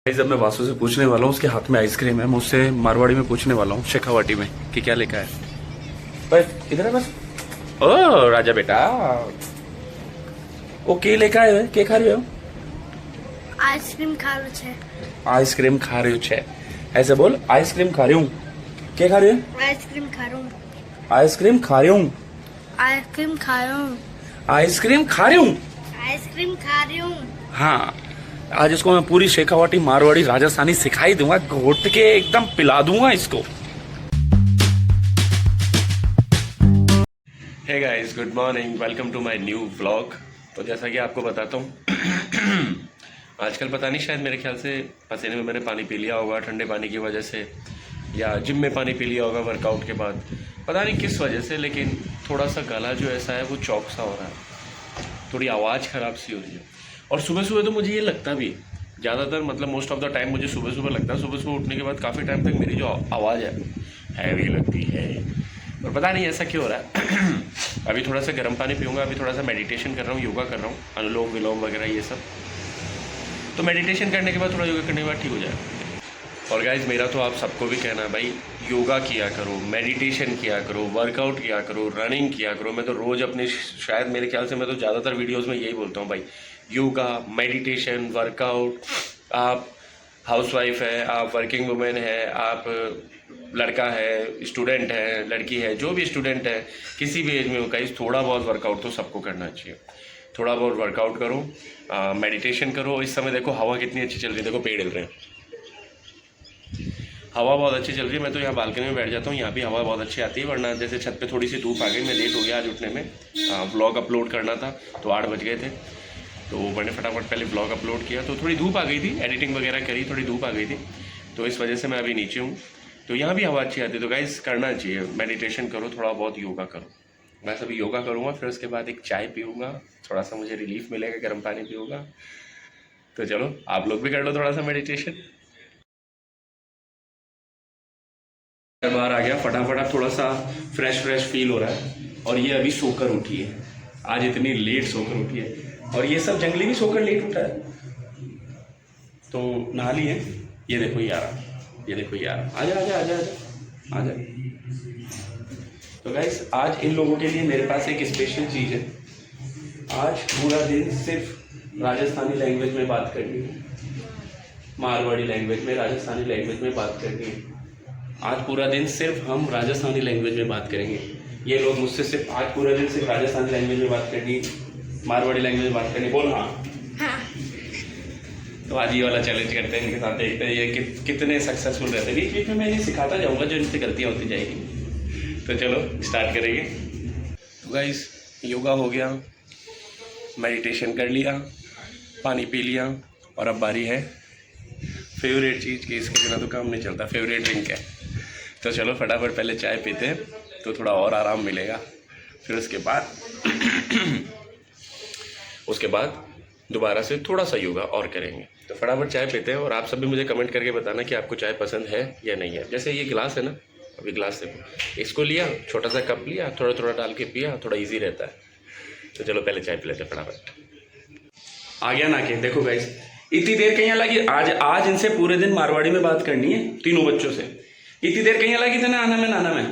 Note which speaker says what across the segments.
Speaker 1: जब मैं वासु से पूछने वाला हूँ, उसके हाथ में आइसक्रीम है, मैं उससे मारवाड़ी में पूछने वाला हूँ शेखावाटी में कि क्या लिखा है। बस इधर है बस। ओ राजा बेटा, वो के लेखा है, के खा रहे हो?
Speaker 2: आइसक्रीम खा रहे छे।
Speaker 1: आइसक्रीम खा रहे हो छे, ऐसे बोल। आइसक्रीम खा रही हूँ। क्या खा रही हूँ?
Speaker 2: आइसक्रीम खा रहा हूँ।
Speaker 1: आइसक्रीम खा रही हूँ।
Speaker 2: आइसक्रीम खा रहा हूँ।
Speaker 1: आइसक्रीम खा रही हूँ।
Speaker 2: आइसक्रीम खा रही हूँ।
Speaker 1: हाँ, आज इसको मैं पूरी शेखावाटी मारवाड़ी राजस्थानी सिखाई दूंगा, घोट के एकदम पिला दूंगा इसको। Hey guys, good morning, welcome to my new vlog. तो जैसा कि आपको बताता हूँ आजकल पता नहीं, शायद मेरे ख्याल से पसीने में मैंने पानी पी लिया होगा ठंडे पानी की वजह से, या जिम में पानी पी लिया होगा वर्कआउट के बाद, पता नहीं किस वजह से, लेकिन थोड़ा सा गला जो ऐसा है वो चौक सा हो रहा है, थोड़ी आवाज़ ख़राब सी हो रही है। और सुबह सुबह तो मुझे ये लगता भी, ज़्यादातर मतलब मोस्ट ऑफ द टाइम मुझे सुबह सुबह लगता है, सुबह सुबह उठने के बाद काफ़ी टाइम तक मेरी जो आवाज़ है हैवी लगती है, और पता नहीं ऐसा क्यों हो रहा है। अभी थोड़ा सा गर्म पानी पीऊँगा, अभी थोड़ा सा मेडिटेशन कर रहा हूँ, योगा कर रहा हूँ, अनुलोम विलोम वगैरह ये सब। तो मेडिटेशन करने के बाद, थोड़ा योगा करने के बाद ठीक हो जाएगा। और गाइज, मेरा तो आप सबको भी कहना है भाई, योगा किया करो, मेडिटेशन किया करो, वर्कआउट किया करो, रनिंग किया करो। मैं तो रोज़ अपने, शायद मेरे ख्याल से मैं तो ज़्यादातर वीडियोस में यही बोलता हूँ भाई, योगा, मेडिटेशन, वर्कआउट। आप हाउसवाइफ है, आप वर्किंग वुमेन है, आप लड़का है, स्टूडेंट है, लड़की है, जो भी स्टूडेंट है, किसी भी एज में हो, गाइज थोड़ा बहुत वर्कआउट तो सबको करना चाहिए। थोड़ा बहुत वर्कआउट करो, मेडिटेशन करो। इस समय देखो हवा कितनी अच्छी चल रही है, देखो पेड़ हिल रहे हैं, हवा बहुत अच्छी चल रही है। मैं तो यहाँ बालकनी में बैठ जाता हूँ, यहाँ भी हवा बहुत अच्छी आती है। वरना जैसे छत पे थोड़ी सी धूप आ गई, मैं लेट हो गया आज उठने में, व्लॉग अपलोड करना था तो 8 बज गए थे, तो मैंने फटाफट पहले व्लॉग अपलोड किया, तो थोड़ी धूप आ गई थी, एडिटिंग वगैरह करी, थोड़ी धूप आ गई थी, तो इस वजह से मैं अभी नीचे हूँ। तो यहाँ भी हवा अच्छी आती है। तो गाइस, करना चाहिए, मेडिटेशन करो, थोड़ा बहुत योगा करो। मैं अभी योगा करूँगा, फिर उसके बाद एक चाय पीऊँगा, थोड़ा सा मुझे रिलीफ मिलेगा, गर्म पानी पीऊँगा। तो चलो आप लोग भी कर लो थोड़ा सा मेडिटेशन। बाहर आ गया फटाफट, अब थोड़ा सा फ्रेश फील हो रहा है। और ये अभी सोकर उठी है, आज इतनी लेट सोकर उठी है, और ये सब जंगली भी सोकर लेट उठा है, तो नहा ली है। ये देखो ये आ रहा, ये देखो ये आ रहा, आजा आजा आजा आजा आजा। तो गाइस, आज इन लोगों के लिए मेरे पास एक स्पेशल चीज़ है। आज पूरा दिन सिर्फ राजस्थानी लैंग्वेज में बात करनी है, मारवाड़ी लैंग्वेज में, राजस्थानी लैंग्वेज में बात करनी है। आज पूरा दिन सिर्फ हम राजस्थानी लैंग्वेज में बात करेंगे। ये लोग मुझसे सिर्फ आज पूरा दिन सिर्फ राजस्थानी लैंग्वेज में बात करनी, मारवाड़ी लैंग्वेज में बात करनी। बोल हाँ। तो आज ये वाला चैलेंज करते हैं इनके साथ, देखते हैं ये कितने सक्सेसफुल रहते हैं। बीच बीच में मैं ये सिखाता जाऊँगा, जो इनसे गलतियाँ होती जाएगी। तो चलो स्टार्ट करेंगे। तो गाइस, योगा हो गया, मेडिटेशन कर लिया, पानी पी लिया, और अब बारी है फेवरेट चीज़ की, इसके बिना तो काम नहीं चलता, फेवरेट ड्रिंक है। तो चलो फटाफट पहले चाय पीते हैं, तो थोड़ा और आराम मिलेगा। फिर उसके बाद दोबारा से थोड़ा सा योगा और करेंगे। तो फटाफट चाय पीते हैं, और आप सब भी मुझे कमेंट करके बताना कि आपको चाय पसंद है या नहीं है। जैसे ये गिलास है ना, अभी गिलास देखो, इसको लिया, छोटा सा कप लिया, थोड़ा थोड़ा डाल के पिया, थोड़ा ईजी रहता है। तो चलो पहले चाय पी लेते हैं फटाफट। आ गया ना कि देखो गाइस, इतनी देर कहीं लगी, आज इनसे पूरे दिन मारवाड़ी में बात करनी है, तीनों बच्चों से। इतनी देर कहीं लगी थे ना आना में, नाना में।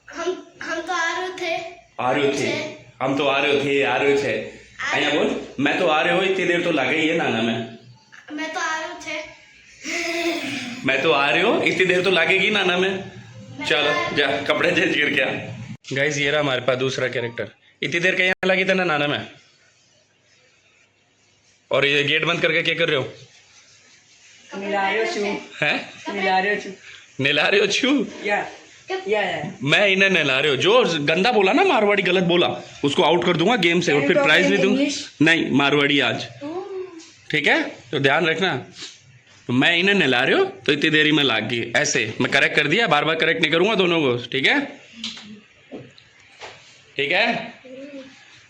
Speaker 2: हम तो आ रहे थे।
Speaker 1: हम तो आ रहे थे। आया बोल, मैं तो आ रहे हो, इतनी देर तो लगे ही है नाना में।
Speaker 2: मैं तो आ रहे थे।
Speaker 1: मैं तो आ रहे हो, इतनी देर तो लगेगी नाना में। चलो जा कपड़े चेंज करके आ। गाइस, ये रहा हमारे पास दूसरा कैरेक्टर। इतनी देर कहीं लगी थे ना नाना में, और ये गेट बंद करके क्या कर रहे हो?
Speaker 2: निला
Speaker 1: रहे हो छू? मैं इन्हें नहला रहे हो। जो गंदा बोला ना मारवाड़ी, गलत बोला, उसको आउट कर दूंगा गेम से, और फिर प्राइज भी दूंगा। नहीं, मारवाड़ी आज, ठीक है? तो ध्यान रखना। तो मैं इन्हें नहला रहे हो, तो इतनी देरी में लाग गई, ऐसे मैं करेक्ट कर दिया, बार बार करेक्ट नहीं करूंगा दोनों को, ठीक है? ठीक है।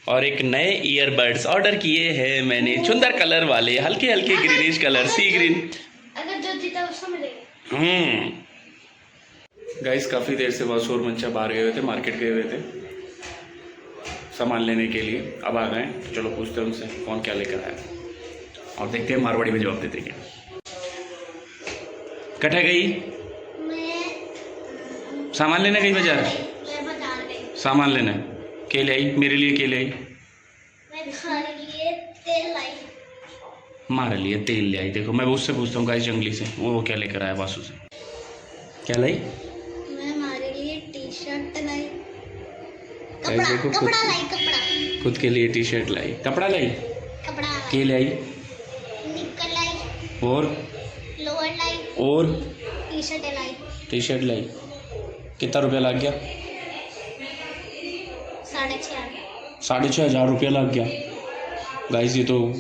Speaker 1: और एक नए ईयरबड्स ऑर्डर किए हैं मैंने, सुंदर कलर वाले, हल्के हल्के ग्रीनिश कलर, सी ग्रीन।
Speaker 2: अगर जो जीता उसको मिलेगा।
Speaker 1: गाइस, काफ़ी देर से बहुत शोर मंचा बाहर गए हुए थे, मार्केट गए हुए थे सामान लेने के लिए, अब आ गए। तो चलो पूछते हैं उनसे कौन क्या लेकर आया, और देखते हैं मारवाड़ी में जवाब देते हैं।
Speaker 3: कटे गई?
Speaker 2: मैं
Speaker 3: सामान लेने गई बाजार?
Speaker 2: मैं बाजार गई।
Speaker 3: सामान लेने के ले आई? मेरे लिए के ले आई?
Speaker 2: मैं खाने के लिए तेल लाई।
Speaker 3: हमारे लिए तेल ले आई। देखो मैं उससे पूछता हूँ गाइस जंगली से, वो क्या लेकर आया वासु से। क्या लाई?
Speaker 2: मैं हमारे लिए टी शर्ट लाई।
Speaker 3: गाइस
Speaker 2: कपड़ा
Speaker 3: देखो
Speaker 2: कपड़ा लाई कपड़ा।
Speaker 3: खुद के लिए टी शर्ट लाई, कपड़ा लाई,
Speaker 2: कपड़ा लाई।
Speaker 3: के ले आई
Speaker 2: निक्कर लाई।
Speaker 3: और
Speaker 2: लोअर लाई।
Speaker 3: और
Speaker 2: टी शर्ट लाई।
Speaker 3: टी शर्ट लाई। कितना रुपया लग गया?
Speaker 2: 6,500।
Speaker 3: 6,500 रुपया लग गया। गाइस ये तो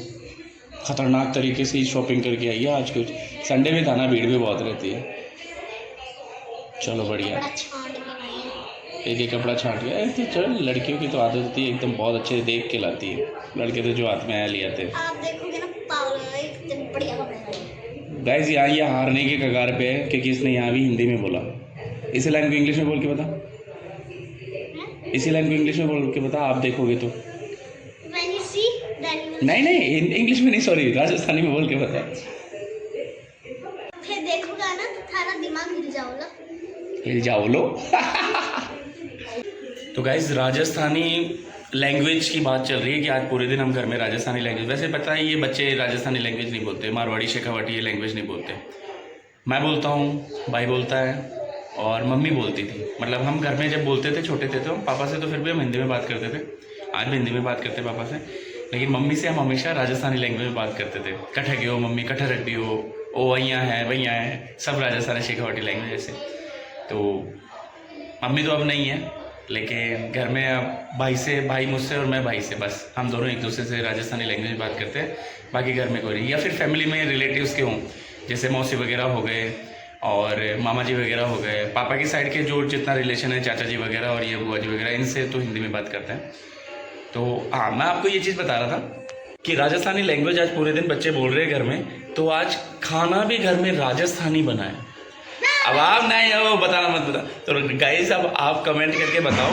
Speaker 3: खतरनाक तरीके से ही शॉपिंग करके आई है आज। कुछ संडे में था ना, भीड़ भी बहुत रहती है। चलो बढ़िया,
Speaker 2: कपड़ा छांट के लाई है।
Speaker 3: एक एक कपड़ा छाट गया। तो चल, लड़कियों की तो आदत होती है एकदम बहुत अच्छे से देख के लाती है। लड़के तो जो हाथ में आया ले आते हैं।
Speaker 2: आप देखोगे ना पागल हो जाएंगे, इतने बढ़िया कपड़े लाई।
Speaker 3: गाइस यहाँ ये हारने के कगार पे है क्योंकि इसने यहाँ भी हिंदी में बोला। इसी लाइन को इंग्लिश में बोल के बता, इसी लाइन को इंग्लिश में बोल के बता। आप देखोगे तो
Speaker 2: When you see, then you will
Speaker 3: नहीं इंग्लिश में नहीं, सॉरी राजस्थानी में बोल के बता।
Speaker 2: फिर देखोगा ना तो थारा दिमाग हिल जाओगा।
Speaker 3: हिल जाओ लो। तो गाइज राजस्थानी लैंग्वेज की बात चल रही है कि आज पूरे दिन हम घर में राजस्थानी लैंग्वेज, वैसे पता है ये बच्चे राजस्थानी लैंग्वेज नहीं बोलते, मारवाड़ी शेखावाटी ये लैंग्वेज नहीं बोलते। मैं बोलता हूँ, भाई बोलता है और मम्मी बोलती थी। मतलब हम घर में जब बोलते थे छोटे थे तो पापा से तो फिर भी हम हिंदी में बात करते थे, आज भी हिंदी में बात करते पापा से, लेकिन मम्मी से हम हमेशा राजस्थानी लैंग्वेज में बात करते थे। कट्ठा गयो मम्मी, कट्ठा रख दियो, ओ वैया है वैया है, सब राजस्थानी शेखावाटी लैंग्वेज ऐसे। तो मम्मी तो अब नहीं है, लेकिन घर में अब भाई मुझसे और मैं भाई से, बस हम दोनों एक दूसरे से राजस्थानी लैंग्वेज में बात करते हैं। बाकी घर में कोई नहीं, या फिर फैमिली में रिलेटिव्स के हों, जैसे मौसी वगैरह हो गए और मामा जी वगैरह हो गए, पापा की साइड के जो जितना रिलेशन है, चाचा जी वगैरह और ये बुआ जी वगैरह, इनसे तो हिंदी में बात करते हैं। तो हाँ, मैं आपको ये चीज़ बता रहा था कि राजस्थानी लैंग्वेज आज पूरे दिन बच्चे बोल रहे हैं घर में, तो आज खाना भी घर में राजस्थानी बना है। अब आप नहीं हो, बताना मत बता। तो गाइस अब आप कमेंट करके बताओ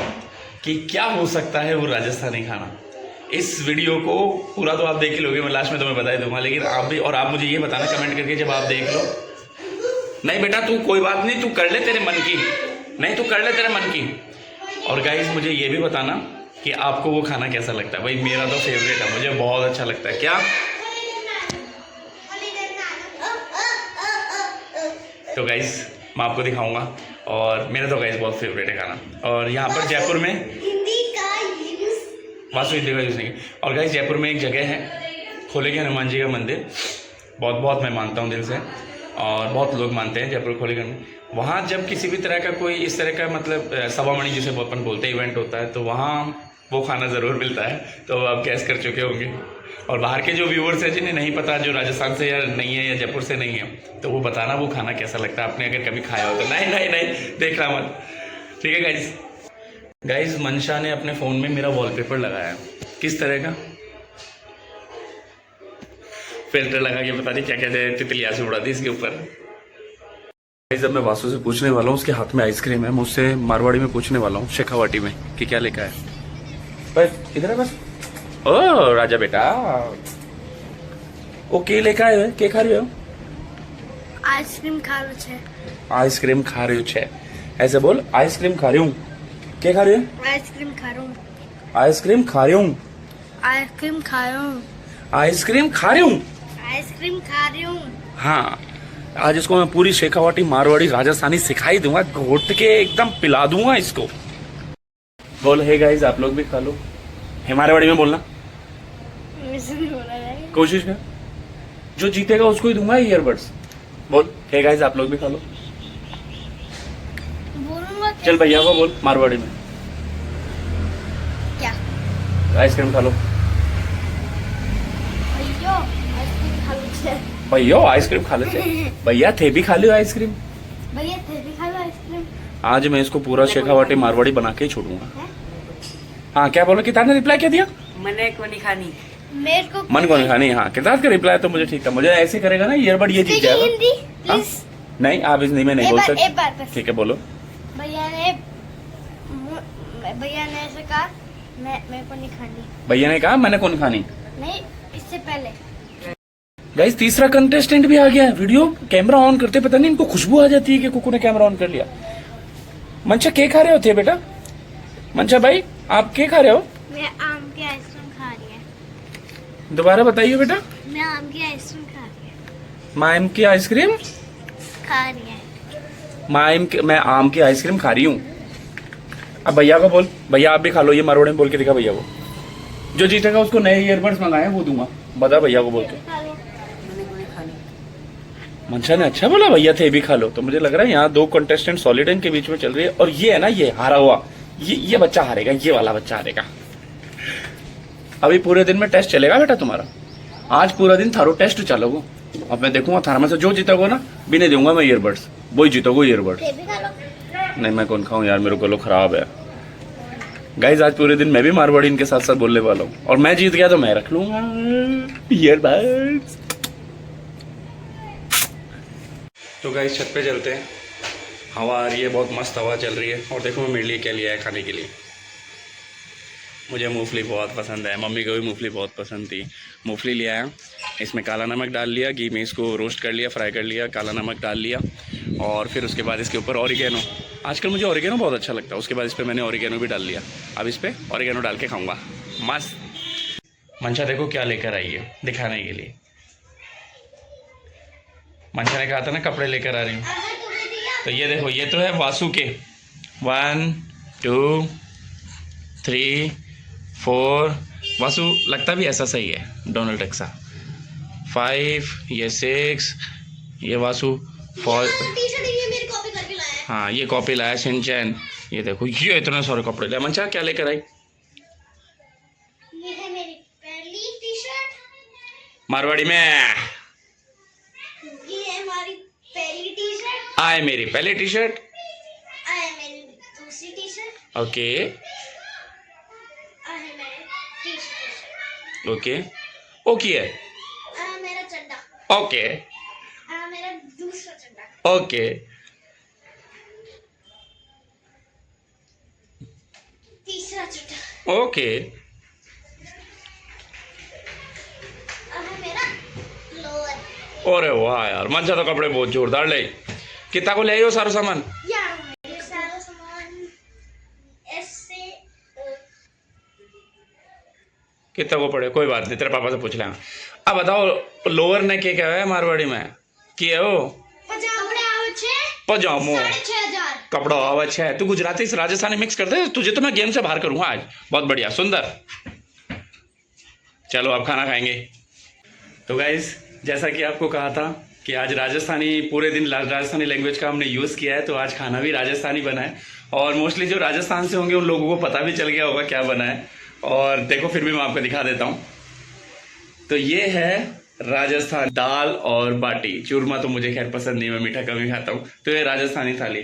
Speaker 3: कि क्या हो सकता है वो राजस्थानी खाना। इस वीडियो को पूरा तो आप देख ही लोगे, मैं लास्ट में तुम्हें बता ही दूंगा, लेकिन आप भी, और आप मुझे ये बताना कमेंट करके जब आप देख लो। नहीं बेटा तू कोई बात नहीं, तू कर ले तेरे मन की, नहीं तू कर ले तेरे मन की। और गाइस मुझे ये भी बताना कि आपको वो खाना कैसा लगता है। भाई मेरा तो फेवरेट है, मुझे बहुत अच्छा लगता है। क्या? तो गाइस मैं आपको दिखाऊंगा, और मेरा तो गाइस बहुत फेवरेट है खाना। और यहाँ पर जयपुर में
Speaker 2: हिंदी का यूज,
Speaker 3: वासु हिंदी का यूज़ नहीं। और गाइस जयपुर में एक जगह है, खोले के हनुमान जी का मंदिर, बहुत मैं मानता हूँ दिल से, और बहुत लोग मानते हैं जयपुर खोले के। वहाँ जब किसी भी तरह का कोई इस तरह का मतलब सवामणि जिसे अपन बोलते हैं इवेंट होता है, तो वहाँ वो खाना ज़रूर मिलता है। तो आप गैस कर चुके होंगे। और बाहर के जो व्यूअर्स हैं जिन्हें नहीं पता, जो राजस्थान से या नहीं है या जयपुर से नहीं है, तो वो बताना वो खाना कैसा लगता है, आपने अगर कभी खाया हो तो। नहीं देखना मत, ठीक है गाइस। मंशा ने अपने फ़ोन में मेरा वॉलपेपर लगाया है। किस तरह का फिल्टर लगा के, पता नहीं क्या कहते हैं, तितलियाँ से उड़ा दी इसके ऊपर। जब मैं वासु से पूछने वाला हूँ, उसके हाथ में आइसक्रीम है, मुझसे मारवाड़ी में पूछने वाला हूँ शेखावाटी में कि क्या लेकर है। बस इधर है बस। ओ राजा बेटा, ओ के लेकर आए हो? के खा रहे हो?
Speaker 2: आइसक्रीम खा लो छे।
Speaker 3: आइसक्रीम खा रहे हो छे? ऐसे बोल, आइसक्रीम खा रही हूँ। क्या खा रही हो?
Speaker 2: आइसक्रीम खा रहा हूँ।
Speaker 3: आइसक्रीम खा रही हूँ।
Speaker 2: आइसक्रीम खा रहा हूँ।
Speaker 3: आइसक्रीम खा रही हूँ।
Speaker 2: आइसक्रीम खा रही हूँ।
Speaker 3: हाँ, आज इसको मैं पूरी शेखावाटी मारवाड़ी राजस्थानी सिखाई दूंगा, घोट के एकदम पिला दूंगा इसको। बोल हे गाइस, आप लोग भी खा लो। हे मारवाड़ी में बोलना, कोशिश कर। जो जीतेगा उसको ही दूंगा ईयरबड्स। बोल हे गाइस, आप लोग भी खा लो।
Speaker 2: बोलूंगा
Speaker 3: चल भैया को बोल मारवाड़ी में,
Speaker 2: क्या?
Speaker 3: आइसक्रीम खा लो।
Speaker 2: अयो आइसक्रीम खा लो छे।
Speaker 3: भैया आइसक्रीम खा लो। भैया थे भी खा लो आइसक्रीम।
Speaker 2: भैया थे भी खा लो आइसक्रीम।
Speaker 3: आज मैं इसको पूरा शेखावाटी मारवाड़ी बना के ही छोड़ूंगा। हाँ क्या बोलो? किताब ने रिप्लाई क्या दिया?
Speaker 4: मैंने को नहीं खानी,
Speaker 2: मेरे को
Speaker 3: मन को नहीं खानी। हाँ किताब का रिप्लाई तो मुझे ठीक था। मुझे ऐसे करेगा ना ईयरबड ये जीत जाएगा।
Speaker 2: हिंदी
Speaker 3: हाँ?
Speaker 2: प्लीज।
Speaker 3: नहीं आप हिंदी में नहीं बोल
Speaker 2: एक
Speaker 3: सकते।
Speaker 2: बार बस।
Speaker 3: ठीक है बोलो।
Speaker 2: भैया ने ऐसे कहा, मैं मेरे को नहीं खानी।
Speaker 3: भैया ने कहा मैंने कौन खानी?
Speaker 2: नहीं, इससे पहले।
Speaker 3: गाइस तीसरा कंटेस्टेंट भी आ गया है। वीडियो कैमरा ऑन करते पता नहीं इनको खुशबू आ जाती है कि कुकू ने कैमरा ऑन कर लिया। मंशा क्या खा रहे होते बेटा? मंशा भाई आप क्या खा रहे हो?
Speaker 2: मैं आम की आइसक्रीम खा रही है।
Speaker 3: दोबारा बताइए बेटा।
Speaker 2: मैं आम की आइसक्रीम खा रही है।
Speaker 3: मैं आम की आइसक्रीम
Speaker 2: खा रही है।
Speaker 3: मैं आम की आइसक्रीम खा रही हूँ। अब भैया को बोल, भैया आप भी खा लो। ये मारवाड़ी में बोल के दिखा भैया को। जो जीतेगा उसको नए ईयरबड्स मंगाए वो दूंगा। बता भैया को बोल के।
Speaker 2: खा लो।
Speaker 3: मंशा ने अच्छा बोला भैया थे भी खा लो। तो मुझे लग रहा है यहाँ दो कंटेस्टेंट सॉलिड के बीच में चल रही है। और ये है ना, ये हारा हुआ, ये बच्चा हारेगा, ये वाला बच्चा हारेगा। अभी पूरे दिन में टेस्ट चलेगा बेटा तुम्हारा। आज पूरा दिन थारो टेस्ट चलोगे। अब मैं देखूंगा थारा में से जो जीतोगे ना, भी नहीं दूंगा मैं ईयरबड्स, वही जीतोगे ईयरबड्स।
Speaker 2: ये भी खा लो।
Speaker 3: नहीं मैं कौन खाऊं यार, मेरे गलो खराब है। गाइज आज पूरे दिन मैं भी मारवाड़ी इनके साथ साथ बोलने वाला हूँ। और मैं जीत गया तो मैं रख लूंगा ईयरबड्स। तो गाइस छत पे चलते हैं। हवा आ रही है, बहुत मस्त हवा चल रही है। और देखो मैं मेरे लिए क्या लिया है खाने के लिए। मुझे मूंगफली बहुत पसंद है, मम्मी को भी मूंगफली बहुत पसंद थी। मूंगफली लिया है, इसमें काला नमक डाल लिया, घी में इसको रोस्ट कर लिया, फ्राई कर लिया, काला नमक डाल लिया। और फिर उसके बाद इसके ऊपर ऑरिगेनो, आजकल मुझे ऑरिगेनो बहुत अच्छा लगता है। उसके बाद इस पर मैंने ऑरिगेनो भी डाल लिया। अब इस पर ऑरिगेनो डाल के खाऊँगा, मस्त। मंशा देखो क्या लेकर आई है दिखाने के लिए। मंशा ने कहा था ना कपड़े लेकर आ रही हूँ, तो ये देखो, ये तो है वासु के 1 2 3 4। वासु लगता भी ऐसा सही है, डोनाल्ड डक सा। 5, ये 6, ये वासु 4।
Speaker 2: मेरी कॉपी करके लाया है।
Speaker 3: हाँ ये कॉपी लाया शिनचैन। ये देखो ये इतने सारे कपड़े लाए। मंशा क्या लेकर आई?
Speaker 2: ये है मेरी पहली टी शर्ट।
Speaker 3: मारवाड़ी में
Speaker 2: ये है हमारी पहली टी शर्ट।
Speaker 3: आए मेरी पहली टी शर्ट।
Speaker 2: है मेरी दूसरी टी शर्ट।
Speaker 3: ओके
Speaker 2: है मेरी तीसरी टी शर्ट।
Speaker 3: ओके ओके है
Speaker 2: मेरा चड्डा।
Speaker 3: ओके
Speaker 2: मेरा दूसरा चड्डा।
Speaker 3: ओके
Speaker 2: तीसरा चड्डा।
Speaker 3: ओके।
Speaker 2: मेरा लोअर।
Speaker 3: अरे वाह यार, मंशा तो कपड़े बहुत जोरदार ले। कितना को ले आई हो सारा सामान?
Speaker 2: यार मेरे सारा सामान ऐसे
Speaker 3: कितना को पड़े? कोई बात नहीं, तेरे पापा से पूछ लेंगे। अब बताओ लोअर ने क्या है मारवाड़ी में किए हो?
Speaker 2: कपड़े आवे छे
Speaker 3: पजामो
Speaker 2: 6,500।
Speaker 3: कपड़ा आवा है। तू गुजराती से राजस्थानी मिक्स कर दे, तुझे तो मैं गेम से बाहर करूंगा आज। बहुत बढ़िया, सुंदर। चलो अब खाना खाएंगे। तो गाइज जैसा कि आपको कहा था कि आज राजस्थानी, पूरे दिन राजस्थानी लैंग्वेज का हमने यूज़ किया है, तो आज खाना भी राजस्थानी बना है। और मोस्टली जो राजस्थान से होंगे उन लोगों को पता भी चल गया होगा क्या बना है। और देखो फिर भी मैं आपको दिखा देता हूँ। तो ये है राजस्थान दाल और बाटी चूरमा। तो मुझे खैर पसंद नहीं, मैं मीठा कम ही खाता हूँ। तो ये राजस्थानी थाली।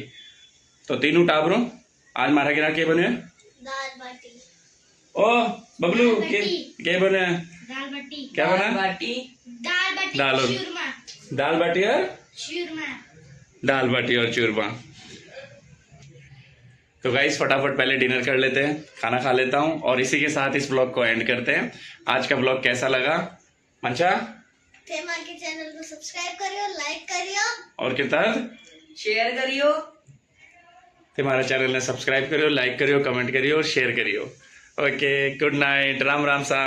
Speaker 3: तो तीनों टाबरों आज मारा गिरा के बने?
Speaker 2: दाल बाटी।
Speaker 3: ओ बबलू
Speaker 2: दाल बाटी।
Speaker 3: के बने?
Speaker 2: दाल बाटी।
Speaker 3: क्या बना?
Speaker 2: दाल बाटी
Speaker 3: दाल और
Speaker 2: चूरमा।
Speaker 3: दाल बाटी और
Speaker 2: चूरमा।
Speaker 3: दाल बाटी और चूरमा। तो गाइस फटाफट पहले डिनर कर लेते हैं, खाना खा लेता हूँ और इसी के साथ इस ब्लॉग को एंड करते हैं। आज का ब्लॉग कैसा लगा मंशा?
Speaker 2: फेमा के चैनल को सब्सक्राइब करियो, लाइक करियो
Speaker 3: और किताब
Speaker 4: शेयर करियो।
Speaker 3: तुम्हारा चैनल ने सब्सक्राइब करियो, लाइक करियो, कमेंट करियो और शेयर करियो। Okay, good night, Ram Ram सा।